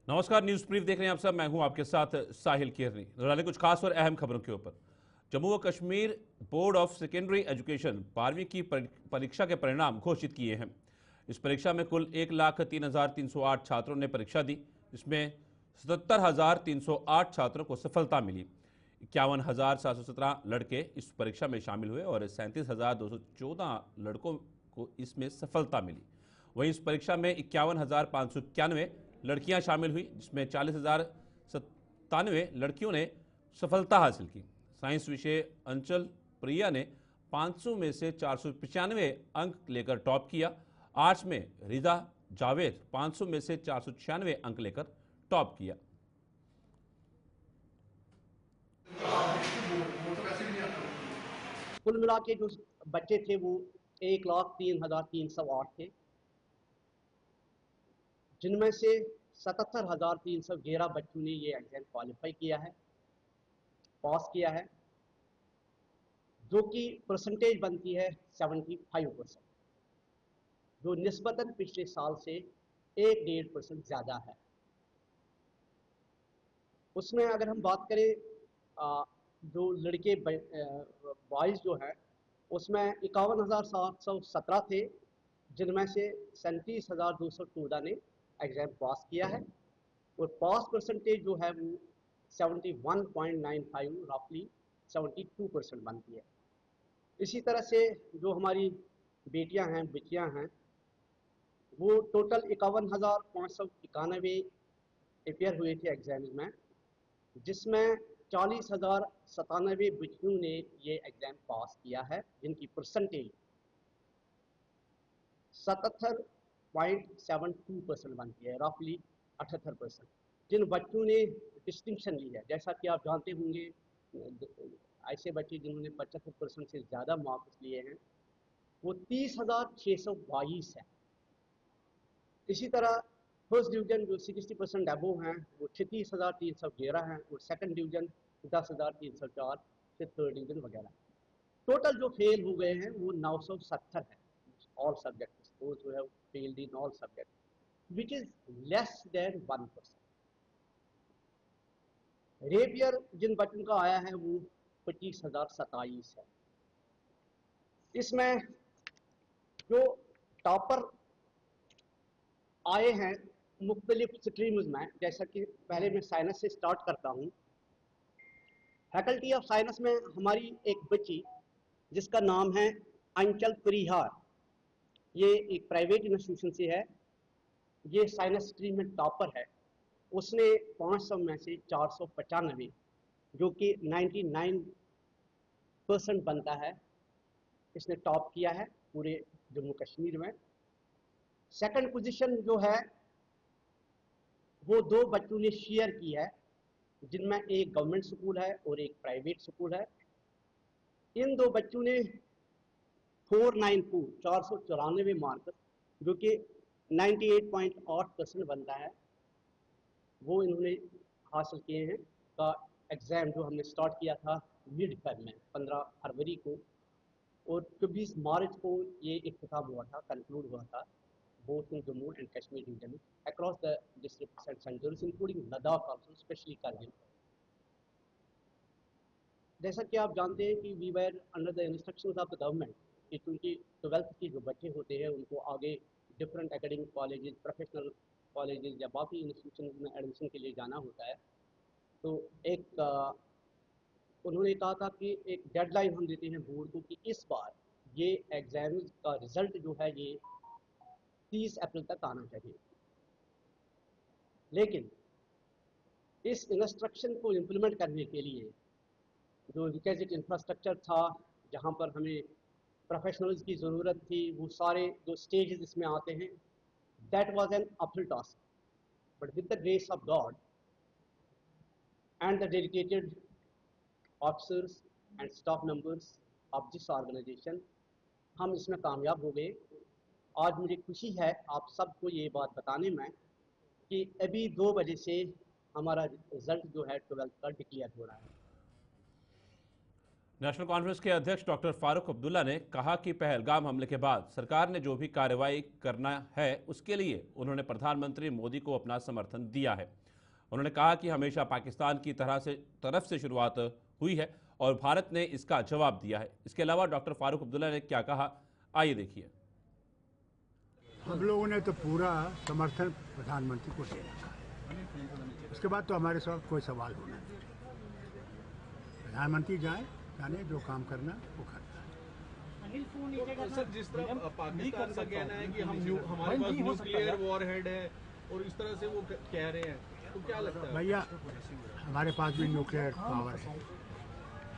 नमस्कार, news brief देख रहे हैं आप सब। मैं हूं आपके साथ साहिल किरनी। डालें कुछ खास और अहम खबरों के ऊपर। जम्मू व Kashmir board of secondary education 12वीं की परीक्षा के परिणाम घोषित किए हैं। इस परीक्षा में कुल 1,03,308 छात्रों ने परीक्षा दी, जिसमें 77,308 छात्रों को सफलता मिली। 51,717 लड़के इस परीक्षा में शामिल हुए और 37,214 लड़कों को इसमें सफलता मिली। वहीं इस परीक्षा में 51,591 लड़कियां शामिल हुई, जिसमें 40,097 लड़कियों ने सफलता हासिल की। साइंस विषय अंचल प्रिया ने 500 में से 495 अंक लेकर टॉप किया। आर्ट्स में रिजा जावेद 500 में से 496 अंक लेकर टॉप किया। कुल मिला के जो बच्चे थे वो 1,03,308 थे, जिनमें से 77,311 बच्चों ने ये एग्जाम क्वालिफाई किया है, पास किया है, जो कि परसेंटेज बनती है 75%, जो निस्बतन पिछले साल से 1-1.5% ज़्यादा है। उसमें अगर हम बात करें जो लड़के बॉयज़ जो हैं, उसमें 51,717 थे, जिनमें से 37,214 ने एग्ज़ाम पास किया है और पास परसेंटेज जो है वो 71.95 रफली 72% बनती है। इसी तरह से जो हमारी बेटियां हैं, बच्चियां हैं, वो टोटल 51,591 अपेयर हुए थे एग्ज़ाम में, जिसमें 40,097 बच्चियों ने ये एग्ज़ाम पास किया है, जिनकी परसेंटेज 77.72% बनती है, रफली 78%। जिन बच्चों ने डिस्टिंक्शन ली है, जैसा कि आप जानते होंगे, ऐसे बच्चे जिन्होंने 75% से ज़्यादा मार्क्स लिए हैं वो 30,622 है। इसी तरह फर्स्ट डिवीज़न जो 60% अबोव हैं वो 36,311 हैं और सेकंड डिवीज़न 10,304 से थर्ड डिवीज़न वगैरह। टोटल जो फेल हो गए हैं वो 970 है, ऑल सब्जेक्ट्स। वो जो है failed in all subject, which is less than 1%। Reappear जिन बच्चों का आया है वो 25,027 है। इसमें जो टॉपर आए हैं मुख्तलिफ स्ट्रीम्स में, जैसा कि पहले मैं साइंस से स्टार्ट करता हूँ। फैकल्टी ऑफ साइंस में हमारी एक बच्ची जिसका नाम है अंचल परिहार, ये एक प्राइवेट इंस्टीट्यूशन से है, ये साइंस स्ट्रीम में टॉपर है। उसने 500 में से 495, जो कि 99% बनता है, इसने टॉप किया है पूरे जम्मू कश्मीर में। सेकंड पोजीशन जो है वो दो बच्चों ने शेयर की है, जिनमें एक गवर्नमेंट स्कूल है और एक प्राइवेट स्कूल है। इन दो बच्चों ने 494 मार्क, जो कि 98.8% बनता है, वो इन्होंने हासिल किए हैं। का एग्ज़ाम जो हमने स्टार्ट किया था मिड टर्म में 15 फरवरी को, और 24 मार्च को ये इख्तिताम हुआ था, कंक्लूड हुआ था, both in Jammu and Kashmir region across the districts and centers including Ladakh also, especially Kargil। जैसा कि आप जानते हैं कि we were under the instructions of the government कि क्योंकि 12th के जो बच्चे होते हैं उनको आगे different academic colleges, professional colleges या बाकी इंस्टीट्यूशन में एडमिशन के लिए जाना होता है, तो एक उन्होंने कहा था कि एक डेडलाइन हम देते हैं बोर्ड को कि इस बार ये एग्ज़ाम्स का रिज़ल्ट जो है ये 30 अप्रैल तक आना चाहिए। लेकिन इस इंस्ट्रक्शन को इम्प्लीमेंट करने के लिए जो रिक्विजिट इंफ्रास्ट्रक्चर था, जहाँ पर हमें प्रोफेशनल्स की ज़रूरत थी, वो सारे जो स्टेजेस इसमें आते हैं, that was an uphill task. But with the grace of God and the dedicated officers and staff members of this organisation, हम इसमें कामयाब हो गए। आज मुझे खुशी है आप सबको ये बात बताने में कि अभी 2 बजे से हमारा रिज़ल्ट जो है 12th का डिक्लेयर हो रहा है। नेशनल कॉन्फ्रेंस के अध्यक्ष डॉक्टर फारूक अब्दुल्ला ने कहा कि पहलगाम हमले के बाद सरकार ने जो भी कार्रवाई करना है उसके लिए उन्होंने प्रधानमंत्री मोदी को अपना समर्थन दिया है। उन्होंने कहा कि हमेशा पाकिस्तान की तरफ से शुरुआत हुई है और भारत ने इसका जवाब दिया है। इसके अलावा डॉक्टर फारूक अब्दुल्ला ने क्या कहा, आइए देखिए। हम लोगों ने तो पूरा समर्थन प्रधानमंत्री को दे रखा है, उसके बाद तो हमारे साथ कोई सवाल होना नहीं। प्रधानमंत्री जाने जो काम करना वो करता है। सर, जिस तरह पाकिस्तान का कहना है कि हमारे पास न्यूक्लियर वॉरहेड है और इस तरह से वो कह रहे हैं, तो क्या लगता है? भैया, हमारे पास भी न्यूक्लियर पावर है,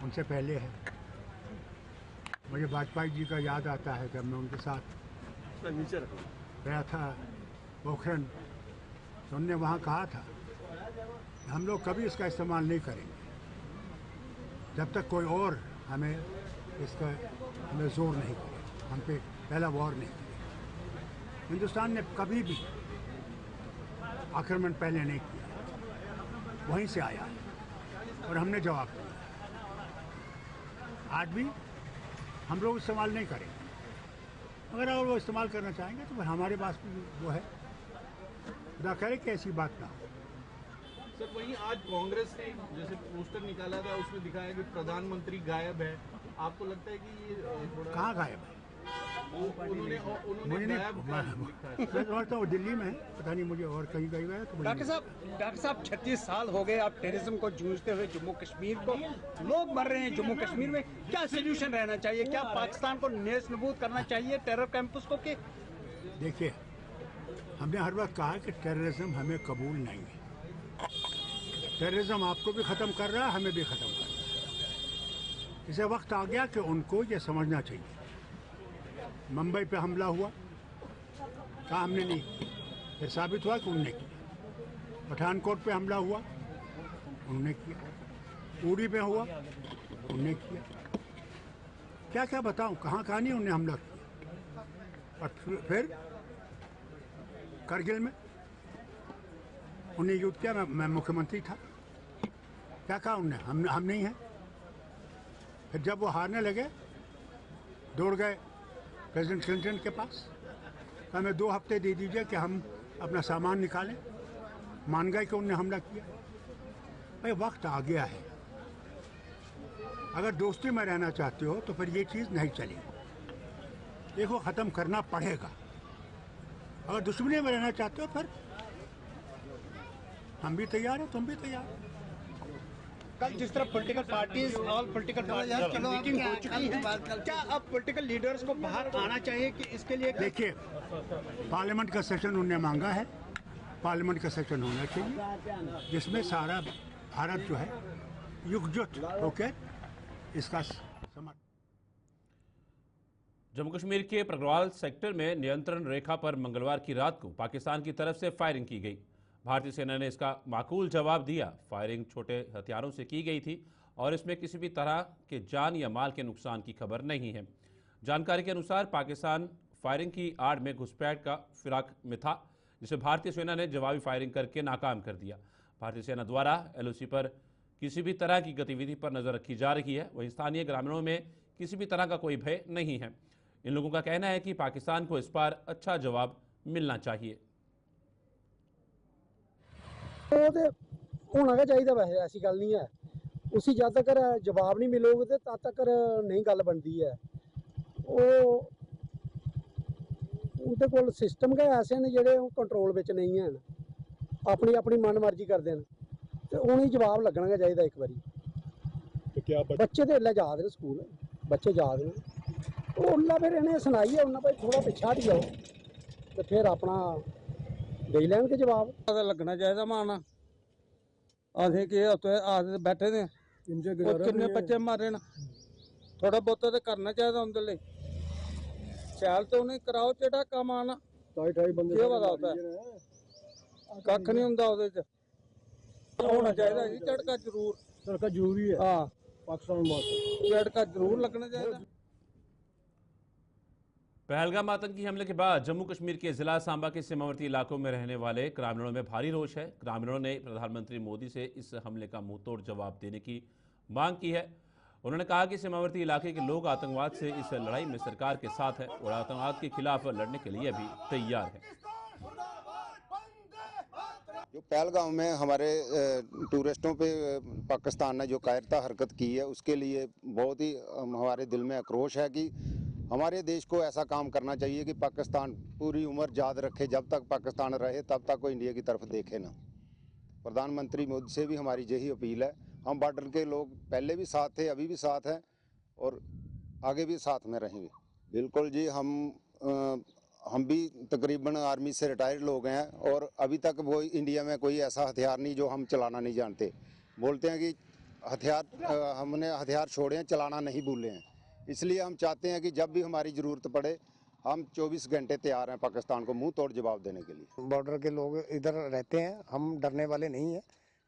उनसे पहले है। मुझे वाजपेयी जी का याद आता है जब मैं उनके साथ गया था पोखरण, तो उन्होंने वहाँ कहा था हम लोग कभी इसका इस्तेमाल नहीं करेंगे जब तक कोई और हमें जोर नहीं करे, हम पे पहला वॉर नहीं करे। हिंदुस्तान ने कभी भी आक्रमण पहले नहीं किया, वहीं से आया है और हमने जवाब दिया। आज भी हम लोग इस्तेमाल नहीं करेंगे, अगर वो इस्तेमाल करना चाहेंगे तो हमारे पास भी वो है, खुदा करे कि ऐसी बात ना हो। सर, वहीं आज कांग्रेस ने जैसे पोस्टर निकाला था, उसमें दिखाया कि प्रधानमंत्री गायब है। आपको लगता है कि ये थोड़ा कहाँ गायब है? उन्होंने गायब लिखा है। मैं समझता हूँ दिल्ली में है, पता नहीं मुझे और कहीं गई है तो डॉक्टर साहब 36 साल हो गए आप टेररिज्म को जूझते हुए। जम्मू कश्मीर को लोग मर रहे हैं, जम्मू कश्मीर में क्या सोल्यूशन रहना चाहिए? क्या पाकिस्तान को नेस्त नबूद करना चाहिए टेरर कैंपस को? के देखिए, हमने हर वक्त कहा कि टेररिज्म हमें कबूल नहीं है। टेररिज्म आपको भी ख़त्म कर रहा है, हमें भी ख़त्म कर रहा है। इसे वक्त आ गया कि उनको ये समझना चाहिए। मुंबई पे हमला हुआ, कहा हमने नहीं, फिर साबित हुआ कि उन्होंने किया। पठानकोट पे हमला हुआ, उन्होंने किया। उड़ी पे हुआ, उन्होंने किया। क्या क्या बताऊं, कहाँ कहाँ नहीं उन्होंने हमला किया। और फिर करगिल में उन्हें युद्ध किया, मैं मुख्यमंत्री था। क्या कहा उन्होंने, हम नहीं हैं। फिर जब वो हारने लगे, दौड़ गए प्रेसिडेंट क्लिंटन के पास, कहा हमें 2 हफ्ते दे दीजिए कि हम अपना सामान निकालें। मान गए कि उन्होंने हमला किया। भाई, वक्त आ गया है। अगर दोस्ती में रहना चाहते हो तो फिर ये चीज़ नहीं चलेगी, देखो ख़त्म करना पड़ेगा। अगर दुश्मनी में रहना चाहते हो फिर हम भी तैयार हैं, तुम भी तैयार हो। कल जिस तरह political parties all political parties की मीटिंग हो चुकी है, क्या अब पॉलिटिकल लीडर्स को बाहर आना चाहिए कि इसके लिए? देखिए, पार्लियामेंट का सेशन उन्होंने मांगा है, पार्लियामेंट का सेशन होना चाहिए जिसमें सारा भारत जो है एकजुट होकर इसका समर्थन। जम्मू कश्मीर के प्रगवाल सेक्टर में नियंत्रण रेखा पर मंगलवार की रात को पाकिस्तान की तरफ से फायरिंग की गई। भारतीय सेना ने इसका माकूल जवाब दिया। फायरिंग छोटे हथियारों से की गई थी और इसमें किसी भी तरह के जान या माल के नुकसान की खबर नहीं है। जानकारी के अनुसार पाकिस्तान फायरिंग की आड़ में घुसपैठ का फिराक में था, जिसे भारतीय सेना ने जवाबी फायरिंग करके नाकाम कर दिया। भारतीय सेना द्वारा LOC पर किसी भी तरह की गतिविधि पर नजर रखी जा रही है। वहीं स्थानीय ग्रामीणों में किसी भी तरह का कोई भय नहीं है। इन लोगों का कहना है कि पाकिस्तान को इस पर अच्छा जवाब मिलना चाहिए। होना चाहिए, वैसे ऐसी गल नहीं है। उसी जद तक जवाब नहीं मिलोगे तो तद तक नहीं गल बनती है। उहदे कोल सिस्टम गै ऐसे ने जेह्ड़े कंट्रोल बिच नहीं हैं, अपनी अपनी मन मर्जी करते हैं, तो उन्हें जवाब लगना गै चाहिए एक बारी। तो क्या बच्चे तो इसलै जा दे स्कूल, बच्चे जा दे, उन्ना फिर इन्हें सनाइए उन्ना भाई थोड़ा पिछा हट जाओ, तो फिर अपना दे लैन के जवाब। लगना चाहिए माना असें कि आखदे बैठे ने किन्ने बच्चे मारे न, थोड़ा बहुता तो करना चाहिए उंदे लेई। शैल तो उन्हें कराओ जेह्ड़ा कम्म आना। केह् पता होता है, कक्ख नहीं होंदा ओह्दे च। होना चाहिए जी झटका जरूरी है। हाँ, पाकिस्तान झटका जरूर लगना चाहिए। पहलगाम आतंकी हमले के बाद जम्मू कश्मीर के जिला सांबा के सीमावर्ती इलाकों में रहने वाले ग्रामीणों में भारी रोष है। ग्रामीणों ने प्रधानमंत्री मोदी से इस हमले का मुंहतोड़ जवाब देने की मांग की है। उन्होंने कहा कि सीमावर्ती इलाके के लोग आतंकवाद से इस लड़ाई में सरकार के साथ हैं और आतंकवाद के खिलाफ लड़ने के लिए भी तैयार हैं। जो पहलगाम में हमारे टूरिस्टों पे पाकिस्तान ने जो कायरता हरकत की है, उसके लिए बहुत ही हमारे दिल में आक्रोश है कि हमारे देश को ऐसा काम करना चाहिए कि पाकिस्तान पूरी उम्र याद रखे, जब तक पाकिस्तान रहे तब तक वो इंडिया की तरफ देखे ना। प्रधानमंत्री मोदी से भी हमारी यही अपील है। हम बॉर्डर के लोग पहले भी साथ थे, अभी भी साथ हैं और आगे भी साथ में रहेंगे। बिल्कुल जी, हम भी तकरीबन आर्मी से रिटायर्ड लोग हैं और अभी तक वो इंडिया में कोई ऐसा हथियार नहीं जो हम चलाना नहीं जानते। बोलते हैं कि हमने हथियार छोड़े हैं, चलाना नहीं भूले हैं। इसलिए हम चाहते हैं कि जब भी हमारी ज़रूरत पड़े हम 24 घंटे तैयार हैं पाकिस्तान को मुंह तोड़ जवाब देने के लिए। बॉर्डर के लोग इधर रहते हैं, हम डरने वाले नहीं हैं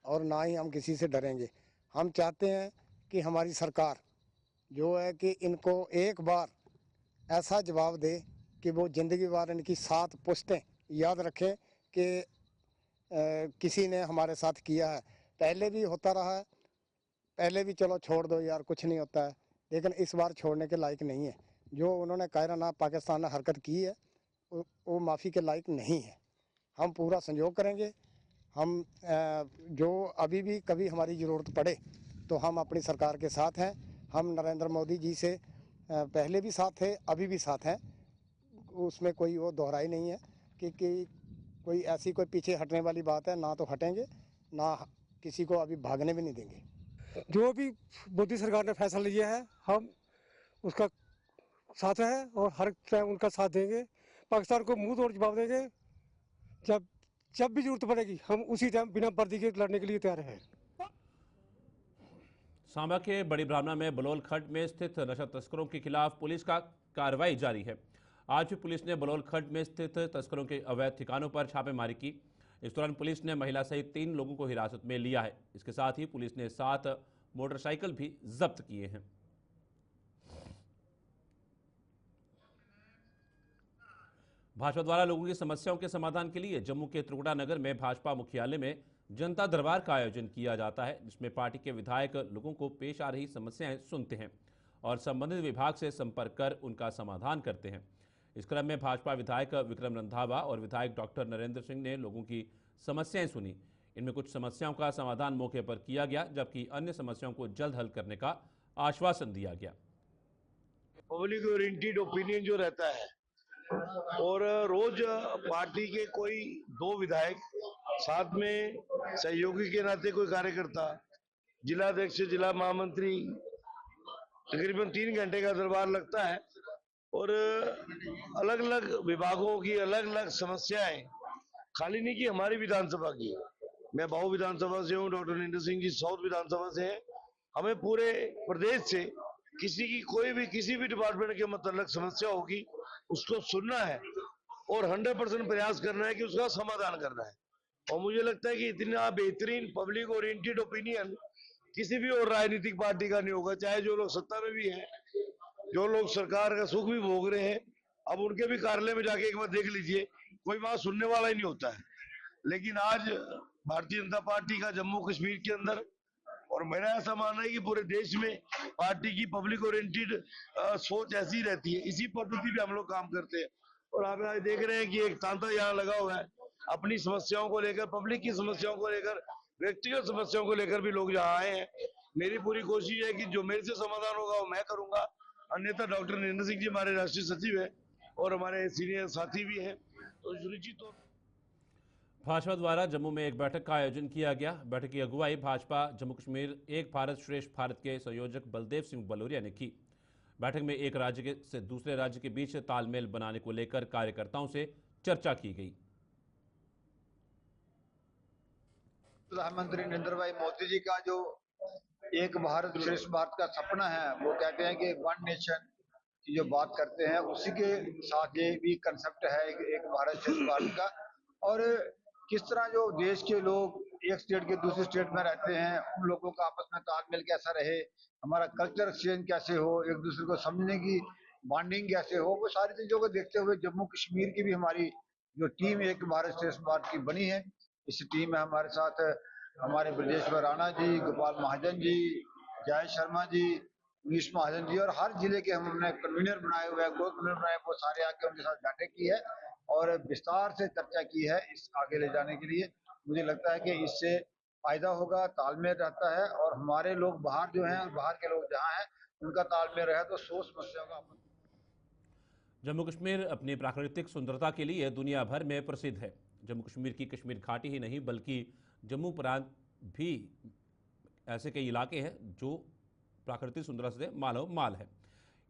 और ना ही हम किसी से डरेंगे। हम चाहते हैं कि हमारी सरकार जो है कि इनको एक बार ऐसा जवाब दे कि वो ज़िंदगी भर इनकी 7 पुश्तें याद रखें कि किसी ने हमारे साथ किया है। पहले भी होता रहा है, पहले भी चलो छोड़ दो यार, कुछ नहीं होता है, लेकिन इस बार छोड़ने के लायक नहीं है। जो उन्होंने कायराना पाकिस्तान ने हरकत की है वो माफ़ी के लायक नहीं है। हम पूरा सहयोग करेंगे। हम जो अभी भी कभी हमारी ज़रूरत पड़े तो हम अपनी सरकार के साथ हैं। हम नरेंद्र मोदी जी से पहले भी साथ थे, अभी भी साथ हैं। उसमें कोई वो दोहराई नहीं है कि कोई ऐसी कोई पीछे हटने वाली बात है। ना तो हटेंगे, ना किसी को अभी भागने भी नहीं देंगे। जो भी मोदी सरकार ने फैसला लिया है हम उसका साथ है और हर टाइम उनका साथ देंगे। पाकिस्तान को मुंह तोड़ जवाब देंगे। जब भी जरूरत पड़ेगी हम उसी टाइम बिना वर्दी के लड़ने के लिए तैयार हैं। सांबा के बड़ी ब्राह्मणा में बलोल खड्ड में स्थित नशा तस्करों के खिलाफ पुलिस का कार्रवाई जारी है। आज भी पुलिस ने बलोल खड्ड में स्थित तस्करों के अवैध ठिकानों पर छापेमारी की। इस दौरान पुलिस ने महिला सहित 3 लोगों को हिरासत में लिया है। इसके साथ ही पुलिस ने 7 मोटरसाइकिल भी जब्त किए हैं। भाजपा द्वारा लोगों की समस्याओं के समाधान के लिए जम्मू के त्रिकुटा नगर में भाजपा मुख्यालय में जनता दरबार का आयोजन किया जाता है, जिसमें पार्टी के विधायक लोगों को पेश आ रही समस्याएं सुनते हैं और संबंधित विभाग से संपर्क कर उनका समाधान करते हैं। इस क्रम में भाजपा विधायक विक्रम रंधावा और विधायक डॉक्टर नरेंद्र सिंह ने लोगों की समस्याएं सुनी। इनमें कुछ समस्याओं का समाधान मौके पर किया गया, जबकि अन्य समस्याओं को जल्द हल करने का आश्वासन दिया गया। पब्लिक ओरिएंटेड ओपिनियन जो रहता है और रोज पार्टी के कोई 2 विधायक साथ में सहयोगी के नाते कोई कार्यकर्ता, जिलाध्यक्ष, जिला महामंत्री, तकरीबन 3 घंटे का दरबार लगता है और अलग अलग विभागों की अलग अलग समस्याएं, खाली नहीं कि हमारी विधानसभा की, मैं बाऊ विधानसभा से हूँ, डॉक्टर नरेंद्र सिंह जी साउथ विधानसभा से हैं। हमें पूरे प्रदेश से किसी की कोई भी किसी भी डिपार्टमेंट के मतलब समस्या होगी उसको सुनना है और 100% प्रयास करना है कि उसका समाधान करना है। और मुझे लगता है कि इतना बेहतरीन पब्लिक ओरिएंटेड ओपिनियन किसी भी और राजनीतिक पार्टी का नहीं होगा, चाहे जो लोग सत्ता में भी हैं, जो लोग सरकार का सुख भी भोग रहे हैं। अब उनके भी कार्यालय में जाके एक बार देख लीजिए, कोई वहां सुनने वाला ही नहीं होता है। लेकिन आज भारतीय जनता पार्टी का जम्मू कश्मीर के अंदर, और मेरा ऐसा मानना है कि पूरे देश में पार्टी की पब्लिक ओरिएंटेड सोच ऐसी रहती है, इसी पद्धति पे हम लोग काम करते हैं। और आप आज देख रहे हैं कि एक तांता यहाँ लगा हुआ है, अपनी समस्याओं को लेकर, पब्लिक की समस्याओं को लेकर, व्यक्तिगत समस्याओं को लेकर भी लोग यहाँ आए हैं। मेरी पूरी कोशिश है कि जो मेरे से समाधान होगा वो मैं करूंगा, अन्यथा डॉक्टर नरेंद्र सिंह जी हमारे राष्ट्रीय सचिव है और हमारे सीनियर साथी भी हैं, तो सुनिश्चित तौर भाजपा द्वारा जम्मू में एक बैठक का आयोजन किया गया। बैठक की अगुवाई भाजपा जम्मू कश्मीर एक भारत श्रेष्ठ भारत के संयोजक बलदेव सिंह बलोरिया ने की। बैठक में एक राज्य से दूसरे राज्य के बीच तालमेल बनाने को लेकर कार्यकर्ताओं से चर्चा की गई। प्रधानमंत्री नरेंद्र भाई मोदी जी का जो एक भारत श्रेष्ठ भारत का सपना है, वो कहते हैं कि 1 नेशन की जो बात करते हैं, उसी के साथ ये भी कंसेप्ट है एक भारत श्रेष्ठ भारत का। और किस तरह जो देश के लोग एक स्टेट के दूसरे स्टेट में रहते हैं, उन लोगों का आपस में तालमेल कैसा रहे, हमारा कल्चर एक्सचेंज कैसे हो, एक दूसरे को समझने की बॉन्डिंग कैसे हो, वो सारी चीजों को देखते हुए जम्मू कश्मीर की भी हमारी जो टीम एक भारत श्रेष्ठ भारत की बनी है। इस टीम में हमारे साथ हमारे ब्रजेश्वर राणा जी, गोपाल महाजन जी, जय शर्मा जी, गिरीश महाजन जी, और हर जिले के हमने कन्वीनर बनाए हुए हैं, ग्रोथ कन्वीनर बनाए, वो सारे आके उनके साथ बैठक की है और विस्तार से चर्चा की है इस आगे ले जाने के लिए। मुझे लगता है कि इससे फायदा होगा, तालमेल रहता है, और हमारे लोग बाहर जो हैं और बाहर के लोग जहाँ हैं उनका तालमेल रहे तो 100 समस्याओं का जम्मू कश्मीर अपनी प्राकृतिक सुंदरता के लिए दुनिया भर में प्रसिद्ध है। जम्मू कश्मीर की कश्मीर घाटी ही नहीं बल्कि जम्मू प्रांत भी ऐसे कई इलाके हैं जो प्राकृतिक सुंदरता से मालो माल है।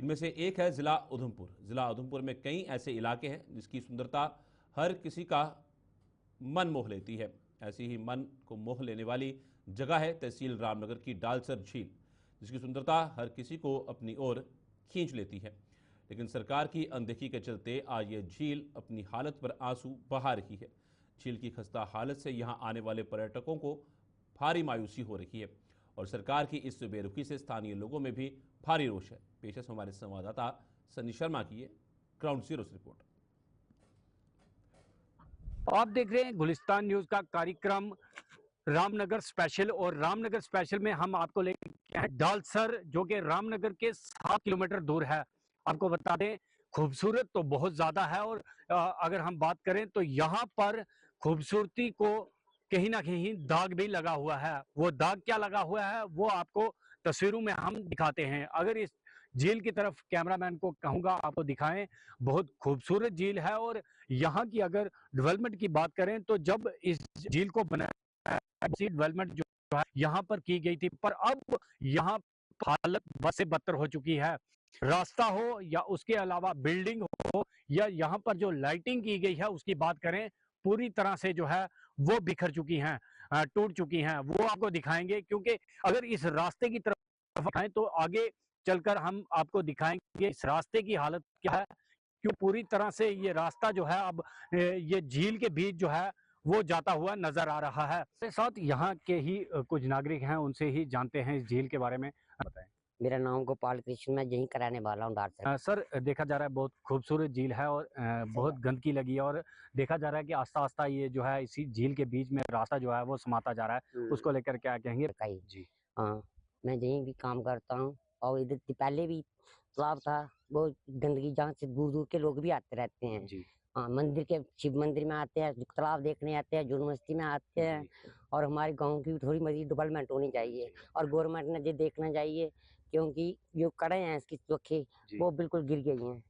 इनमें से एक है ज़िला उधमपुर। ज़िला उधमपुर में कई ऐसे इलाके हैं जिसकी सुंदरता हर किसी का मन मोह लेती है। ऐसी ही मन को मोह लेने वाली जगह है तहसील रामनगर की डालसर झील, जिसकी सुंदरता हर किसी को अपनी ओर खींच लेती है। लेकिन सरकार की अनदेखी के चलते आज ये झील अपनी हालत पर आंसू बहा रही है। झील की खस्ता हालत से यहाँ आने वाले पर्यटकों को भारी मायूसी हो रही है और सरकार की इस बेरुखी से स्थानीय लोगों में भी भारी रोष है। पेश है हमारे संवाददाता सनी शर्मा की ये ग्राउंड जीरो से रिपोर्ट। आप देख रहे हैं गुलिस्तान न्यूज का कार्यक्रम रामनगर स्पेशल, और रामनगर स्पेशल में हम आपको लेके आए डालसर, जो कि रामनगर के 7 किलोमीटर दूर है। आपको बता दें खूबसूरत तो बहुत ज्यादा है, और अगर हम बात करें तो यहाँ पर खूबसूरती को कहीं ना कहीं दाग भी लगा हुआ है। वो दाग क्या लगा हुआ है वो आपको तस्वीरों में हम दिखाते हैं। अगर इस झील की तरफ कैमरामैन को कहूंगा आपको दिखाएं, बहुत खूबसूरत झील है। और यहाँ की अगर डेवलपमेंट की बात करें तो जब इस झील को बनाया डेवलपमेंट जो है यहाँ पर की गई थी, पर अब यहाँ हालत बद से बदतर हो चुकी है। रास्ता हो या उसके अलावा बिल्डिंग हो या यहाँ पर जो लाइटिंग की गई है उसकी बात करें, पूरी तरह से जो है वो बिखर चुकी हैं, टूट चुकी हैं। वो आपको दिखाएंगे, क्योंकि अगर इस रास्ते की तरफ आए तो आगे चलकर हम आपको दिखाएंगे इस रास्ते की हालत क्या है, क्यों पूरी तरह से ये रास्ता जो है अब ये झील के बीच जो है वो जाता हुआ नजर आ रहा है। मेरे साथ यहाँ के ही कुछ नागरिक हैं, उनसे ही जानते हैं इस झील के बारे में। बताएं। मेरा नाम गोपाल कृष्ण, मैं यहीं का रहने वाला हूँ डालसर। सर, देखा जा रहा है बहुत खूबसूरत झील है और बहुत गंदगी लगी है, और देखा जा रहा है कि आस्ता आस्ता ये जो है इसी झील के बीच में रास्ता जो है वो समाता जा रहा है, उसको लेकर क्या कहेंगे? जी हाँ, मैं यहीं भी काम करता हूँ, और इधर पहले भी तालाब था, बहुत गंदगी, जहाँ से दूर दूर के लोग भी आते रहते हैं। जी हाँ, मंदिर के शिव मंदिर में आते हैं, तालाब देखने आते हैं, यूनिवर्सिटी में आते हैं। और हमारे गांव की थोड़ी मजीद डेवलपमेंट होनी चाहिए, और गवर्नमेंट ने ये देखना चाहिए, क्योंकि जो कड़े हैं इसकी चौखे वो बिल्कुल गिर गई हैं।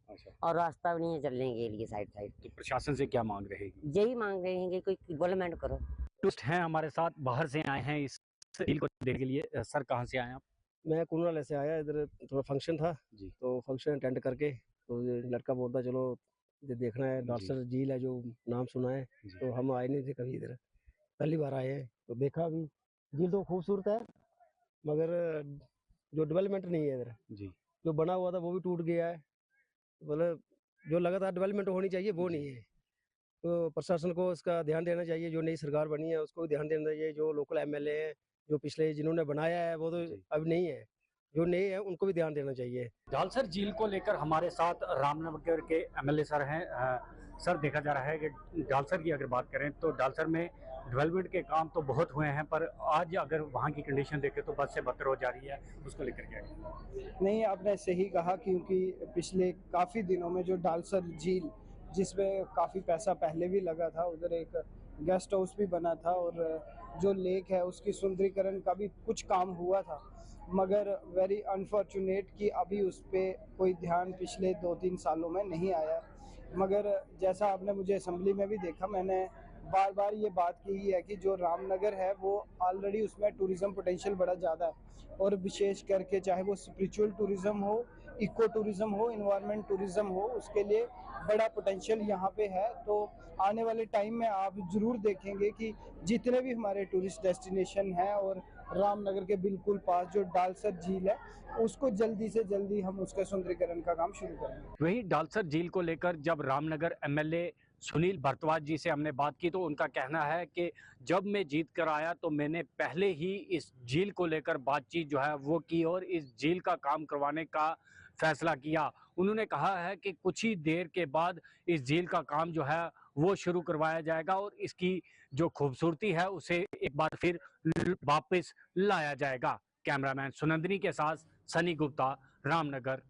अच्छा। और रास्ता भी नहीं है चलने के लिए साइड साइड। तो प्रशासन से क्या मांग रहेगी? यही मांग रहे हैं कि कोई डेवलपमेंट करो। टूरिस्ट हैं हमारे साथ, बाहर से आए हैं इस झील को देखने के लिए। सर, कहाँ से आए आप? मैं कुनाल से आया, इधर थोड़ा फंक्शन था जी, तो फंक्शन अटेंड करके तो ये लड़का बोलता चलो ये देखना है, डालसर झील है, जो नाम सुना है। तो हम आए नहीं थे कभी इधर, पहली बार आए हैं तो देखा भी। झील तो खूबसूरत है मगर जो डेवलपमेंट नहीं है इधर जी, जो बना हुआ था वो भी टूट गया है। मतलब जो लगातार डेवलपमेंट होनी चाहिए वो नहीं है। तो प्रशासन को इसका ध्यान देना चाहिए, जो नई सरकार बनी है उसको भी ध्यान देना चाहिए। जो लोकल एमएलए हैं, जो पिछले जिन्होंने बनाया है वो तो अब नहीं है, जो नए हैं उनको भी ध्यान देना चाहिए। डालसर झील को लेकर हमारे साथ रामनगर के एमएलए सर हैं। सर, देखा जा रहा है कि डालसर की अगर बात करें तो डालसर में डेवलपमेंट के काम तो बहुत हुए हैं, पर आज अगर वहाँ की कंडीशन देखें तो बद से बदतर हो जा रही है, उसको लेकर क्या है? नहीं, आपने सही कहा, क्योंकि पिछले काफ़ी दिनों में जो डालसर झील, जिसमें काफ़ी पैसा पहले भी लगा था, उधर एक गेस्ट हाउस भी बना था, और जो लेक है उसकी सुंदरीकरण का भी कुछ काम हुआ था, मगर वेरी अनफॉर्चुनेट कि अभी उस पर कोई ध्यान पिछले 2-3 सालों में नहीं आया। मगर जैसा आपने मुझे असेंबली में भी देखा, मैंने बार बार ये बात की है कि जो रामनगर है वो ऑलरेडी उसमें टूरिज़्म पोटेंशियल बड़ा ज़्यादा है, और विशेष करके चाहे वो स्पिरिचुअल टूरिज़्म हो, इको टूरिज़्म हो, इन्वायरमेंट टूरिज़्म हो, उसके लिए बड़ा पोटेंशियल यहाँ पे है। तो आने वाले टाइम में आप ज़रूर देखेंगे कि जितने भी हमारे टूरिस्ट डेस्टिनेशन हैं और रामनगर के बिल्कुल पास जो डालसर झील है, उसको जल्दी से जल्दी हम उसका सुंदरीकरण का काम शुरू करेंगे। वहीं डालसर झील को लेकर जब रामनगर एमएलए सुनील भारद्वाज जी से हमने बात की तो उनका कहना है कि जब मैं जीत कर आया तो मैंने पहले ही इस झील को लेकर बातचीत जो है वो की और इस झील का काम करवाने का फैसला किया। उन्होंने कहा है कि कुछ ही देर के बाद इस झील का काम जो है वो शुरू करवाया जाएगा और इसकी जो खूबसूरती है उसे एक बार फिर वापस लाया जाएगा। कैमरामैन सुनंदनी के साथ सनी गुप्ता, रामनगर।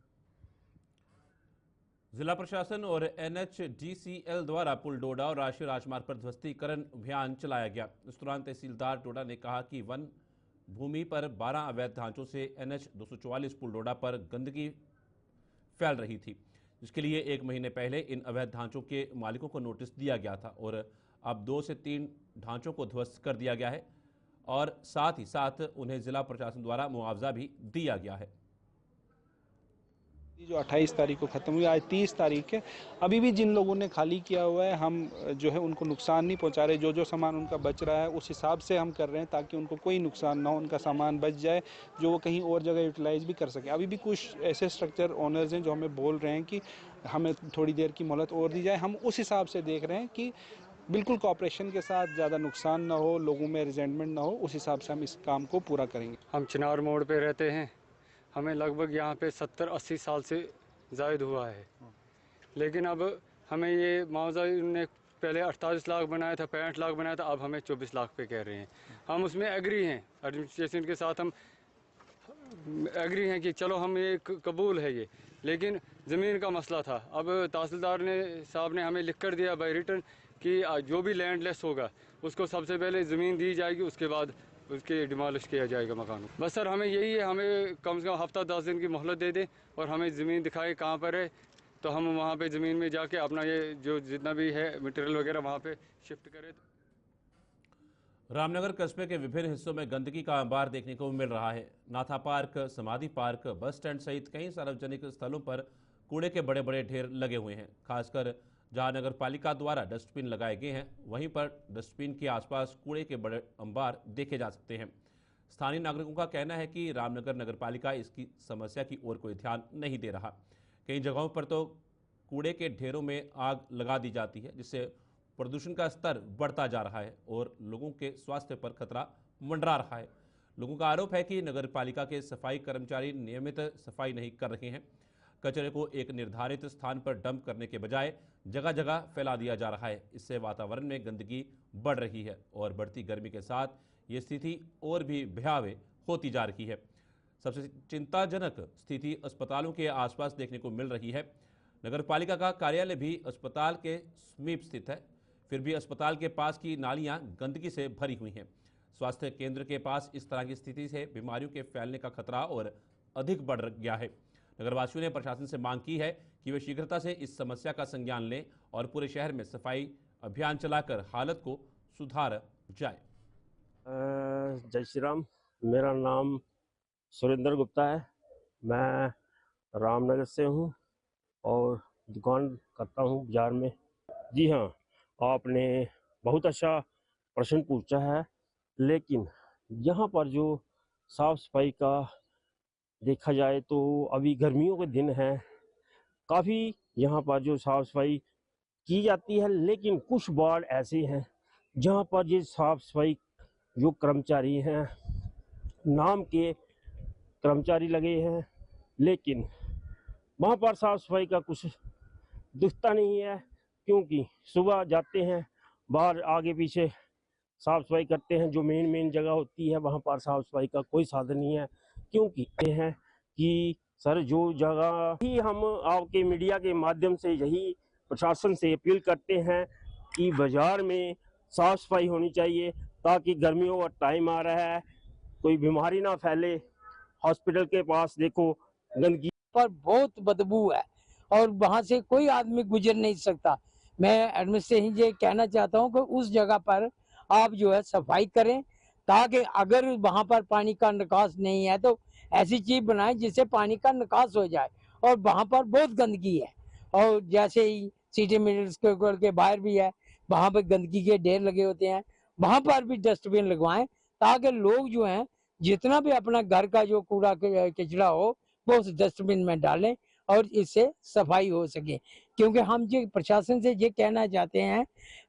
जिला प्रशासन और NHDCL द्वारा पुल डोडा और राष्ट्रीय राजमार्ग पर ध्वस्तीकरण अभियान चलाया गया। इस दौरान तहसीलदार डोडा ने कहा कि वन भूमि पर 12 अवैध ढांचों से NH 244 पुल डोडा पर गंदगी फैल रही थी, जिसके लिए 1 महीने पहले इन अवैध ढांचों के मालिकों को नोटिस दिया गया था और अब 2 से 3 ढांचों को ध्वस्त कर दिया गया है और साथ ही साथ उन्हें जिला प्रशासन द्वारा मुआवजा भी दिया गया है। जो 28 तारीख को ख़त्म हुई, आज 30 तारीख है। अभी भी जिन लोगों ने खाली किया हुआ है, हम जो है उनको नुकसान नहीं पहुंचा रहे। जो सामान उनका बच रहा है उस हिसाब से हम कर रहे हैं ताकि उनको कोई नुकसान ना हो, उनका सामान बच जाए जो वो कहीं और जगह यूटिलाइज भी कर सके। अभी भी कुछ ऐसे स्ट्रक्चर ओनर्स हैं जो हमें बोल रहे हैं कि हमें थोड़ी देर की मोहलत और दी जाए। हम उस हिसाब से देख रहे हैं कि बिल्कुल कॉपरेशन के साथ, ज़्यादा नुकसान ना हो, लोगों में रिजेंटमेंट ना हो, उस हिसाब से हम इस काम को पूरा करेंगे। हम चिनार मोड़ पे रहते हैं, हमें लगभग यहाँ पे 70-80 साल से जायद हुआ है, लेकिन अब हमें ये मुआवजा ने पहले 48 लाख बनाया था, 65 लाख बनाया था, अब हमें 24 लाख पे कह रहे हैं। हम उसमें एग्री हैं, एडमिनिस्ट्रेशन के साथ हम एग्री हैं कि चलो हम ये कबूल है ये, लेकिन ज़मीन का मसला था। अब तहसीलदार साहब ने हमें लिख कर दिया बाई रिटर्न कि जो भी लैंडलेस होगा उसको सबसे पहले ज़मीन दी जाएगी, उसके बाद उसके डिमोलिश किया जाएगा मकान। बस सर हमें यही है, हमें कम से कम हफ्ता 10 दिन की मोहलत दे दें और हमें ज़मीन दिखाए कहाँ पर है, तो हम वहाँ पे ज़मीन में जाके अपना ये जो जितना भी है मटेरियल वगैरह वहाँ पे शिफ्ट करें। रामनगर कस्बे के विभिन्न हिस्सों में गंदगी का अंबार देखने को मिल रहा है। नाथा पार्क, समाधि पार्क, बस स्टैंड सहित कई सार्वजनिक स्थलों पर कूड़े के बड़े बड़े ढेर लगे हुए हैं। खासकर जहां नगर पालिका द्वारा डस्टबिन लगाए गए हैं, वहीं पर डस्टबिन के आसपास कूड़े के बड़े अंबार देखे जा सकते हैं। स्थानीय नागरिकों का कहना है कि रामनगर नगर पालिका इसकी समस्या की ओर कोई ध्यान नहीं दे रहा। कई जगहों पर तो कूड़े के ढेरों में आग लगा दी जाती है, जिससे प्रदूषण का स्तर बढ़ता जा रहा है और लोगों के स्वास्थ्य पर खतरा मंडरा रहा है। लोगों का आरोप है कि नगर पालिका के सफाई कर्मचारी नियमित सफाई नहीं कर रहे हैं। कचरे को एक निर्धारित स्थान पर डंप करने के बजाय जगह जगह फैला दिया जा रहा है। इससे वातावरण में गंदगी बढ़ रही है और बढ़ती गर्मी के साथ ये स्थिति और भी भयावह होती जा रही है। सबसे चिंताजनक स्थिति अस्पतालों के आसपास देखने को मिल रही है। नगर पालिका का कार्यालय भी अस्पताल के समीप स्थित है, फिर भी अस्पताल के पास की नालियां गंदगी से भरी हुई हैं। स्वास्थ्य केंद्र के पास इस तरह की स्थिति से बीमारियों के फैलने का खतरा और अधिक बढ़ गया है। नगरवासियों ने प्रशासन से मांग की है कि वे शीघ्रता से इस समस्या का संज्ञान लें और पूरे शहर में सफाई अभियान चलाकर हालत को सुधार जाए। जय श्री राम। मेरा नाम सुरेंद्र गुप्ता है। मैं रामनगर से हूँ और दुकान करता हूँ बाजार में। जी हाँ, आपने बहुत अच्छा प्रश्न पूछा है, लेकिन यहाँ पर जो साफ सफाई का देखा जाए तो अभी गर्मियों के दिन हैं, काफ़ी यहाँ पर जो साफ सफाई की जाती है, लेकिन कुछ वार्ड ऐसे हैं जहाँ पर ये साफ सफाई जो कर्मचारी हैं, नाम के कर्मचारी लगे हैं, लेकिन वहाँ पर साफ सफाई का कुछ दिखता नहीं है, क्योंकि सुबह जाते हैं बाहर आगे पीछे साफ सफाई करते हैं, जो मेन जगह होती है वहाँ पर साफ सफाई का कोई साधन नहीं है। क्योंकि ये है कि सर जो जगह ही हम आपके मीडिया के माध्यम से यही प्रशासन से अपील करते हैं कि बाजार में साफ सफाई होनी चाहिए, ताकि गर्मियों का टाइम आ रहा है, कोई बीमारी ना फैले। हॉस्पिटल के पास देखो गंदगी पर बहुत बदबू है और वहाँ से कोई आदमी गुजर नहीं सकता। मैं एडमिनिस्ट्रेशन ये कहना चाहता हूँ कि उस जगह पर आप जो है सफाई करें, ताकि अगर वहाँ पर पानी का निकास नहीं है तो ऐसी चीज बनाएं जिससे पानी का निकास हो जाए। और वहाँ पर बहुत गंदगी है, और जैसे ही सिटी मिडल स्कूल के बाहर भी है, वहाँ पर गंदगी के ढेर लगे होते हैं, वहाँ पर भी डस्टबिन लगवाएं, ताकि लोग जो हैं जितना भी अपना घर का जो कूड़ा कचरा हो वो उस डस्टबिन में डालें और इससे सफाई हो सके। क्योंकि हम ये प्रशासन से ये कहना चाहते हैं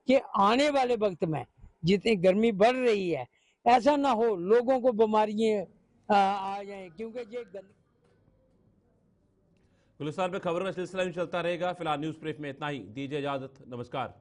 कि आने वाले वक्त में जितनी गर्मी बढ़ रही है, ऐसा ना हो लोगों को बीमारियां आ जाए, क्योंकि ये गुलिस्तान में खबरों का सिलसिला चलता रहेगा। फिलहाल न्यूज ब्रीफ में इतना ही। दीजिए इजाजत, नमस्कार।